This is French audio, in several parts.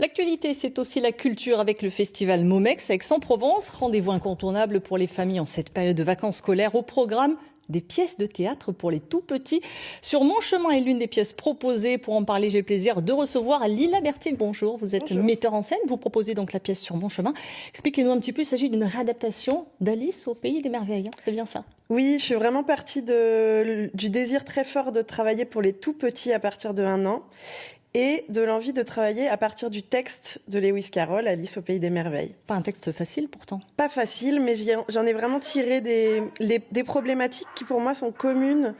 L'actualité, c'est aussi la culture avec le festival Momex à Aix-en-Provence. Rendez-vous incontournable pour les familles en cette période de vacances scolaires. Au programme, des pièces de théâtre pour les tout petits. Sur Mon chemin est l'une des pièces proposées. Pour en parler, j'ai le plaisir de recevoir Lila Bertil. Bonjour, vous êtes metteur en scène. Vous proposez donc la pièce Sur Mon chemin. Expliquez-nous un petit peu, il s'agit d'une réadaptation d'Alice au pays des merveilles. C'est bien ça? Oui, je suis vraiment partie du désir très fort de travailler pour les tout petits à partir de 1 an et de l'envie de travailler à partir du texte de Lewis Carroll, Alice au pays des merveilles. Pas un texte facile pourtant. Pas facile, mais j'en ai vraiment tiré des problématiques qui pour moi sont communes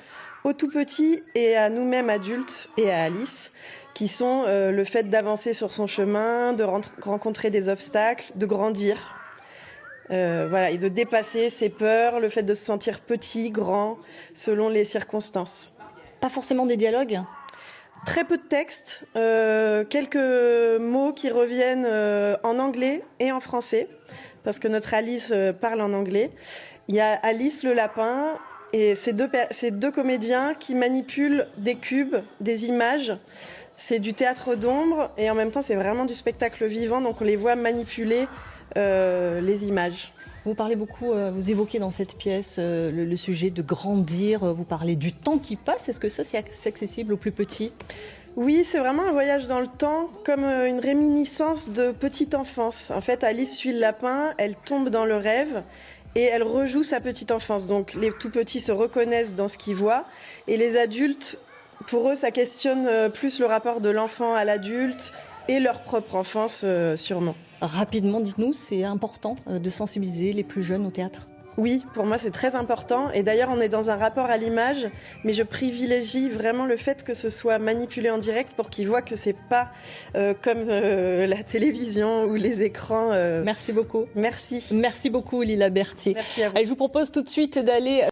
aux tout petits et à nous-mêmes adultes et à Alice, qui sont le fait d'avancer sur son chemin, de rencontrer des obstacles, de grandir. Et de dépasser ses peurs, le fait de se sentir petit, grand, selon les circonstances. Pas forcément des dialogues? Très peu de texte, quelques mots qui reviennent en anglais et en français, parce que notre Alice parle en anglais. Il y a Alice le lapin et ces deux comédiens qui manipulent des cubes, des images. C'est du théâtre d'ombre et en même temps c'est vraiment du spectacle vivant, donc on les voit manipuler les images. Vous parlez beaucoup, vous évoquez dans cette pièce le sujet de grandir, vous parlez du temps qui passe. Est-ce que ça, c'est accessible aux plus petits? Oui, c'est vraiment un voyage dans le temps, comme une réminiscence de petite enfance. En fait, Alice suit le lapin, elle tombe dans le rêve et elle rejoue sa petite enfance. Donc les tout petits se reconnaissent dans ce qu'ils voient et les adultes, pour eux, ça questionne plus le rapport de l'enfant à l'adulte et leur propre enfance sûrement. Rapidement, dites-nous, c'est important de sensibiliser les plus jeunes au théâtre? Oui, pour moi c'est très important et d'ailleurs on est dans un rapport à l'image, mais je privilégie vraiment le fait que ce soit manipulé en direct pour qu'ils voient que c'est pas comme la télévision ou les écrans. Merci beaucoup. Merci. Merci beaucoup Lila Bertil. Merci à vous. Allez, je vous propose tout de suite d'aller